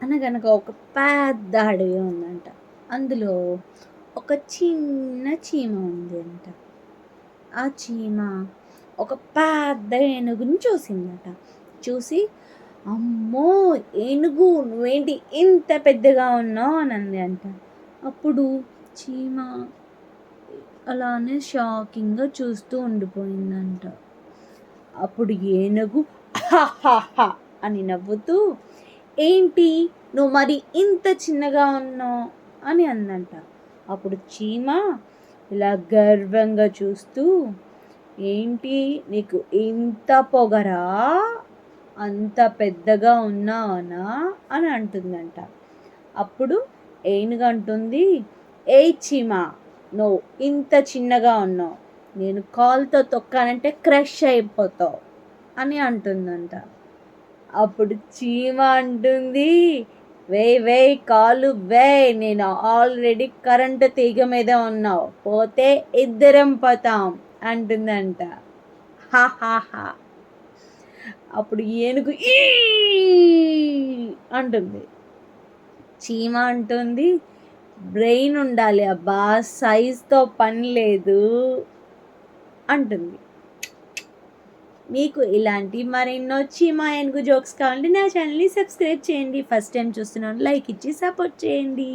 అనగనగా ఒక పెద్ద అడవి ఉందంట. అందులో ఒక చిన్న చీమ ఉంది అంట. ఆ చీమ ఒక పెద్ద ఏనుగుని చూసిందట. చూసి, అమ్మో! ఏనుగు నువ్వేంటి ఇంత పెద్దగా ఉన్నావు అని అంది అంట. అప్పుడు చీమ అలానే షాకింగ్గా చూస్తూ ఉండిపోయిందంట. అప్పుడు ఏనుగు హాహాహా అని నవ్వుతూ, ఏంటి నువ్వు మరి ఇంత చిన్నగా ఉన్నావు అని అందంట. అప్పుడు చీమ ఇలా గర్వంగా చూస్తూ, ఏంటి నీకు ఇంత పొగరా, అంత పెద్దగా ఉన్నావనా అని అంటుందంట. అప్పుడు ఏనుగు అంటుంది, ఏయ్ చీమ, నువ్వు ఇంత చిన్నగా ఉన్నావు, నేను కాలుతో తొక్కానంటే క్రష్ అయిపోతావు అని అంటుందంట. అప్పుడు చీమ అంటుంది, వేయ్ కాలు వేయ్, నేను ఆల్రెడీ కరెంటు తీగ మీద ఉన్నావు, పోతే ఇద్దరం పోతాం అంటుందంట. హాహాహా. అప్పుడు ఏనుగు ఈ అంటుంది. చీమ అంటుంది, బ్రెయిన్ ఉండాలి అబ్బా, సైజ్తో పని లేదు అంటుంది. మీకు ఇలాంటి మరెన్నో చీమ ఏనుగు జోక్స్ కావాలంటే నా ఛానల్ని సబ్స్క్రైబ్ చేయండి. ఫస్ట్ టైం చూస్తున్నాను లైక్ ఇచ్చి సపోర్ట్ చేయండి.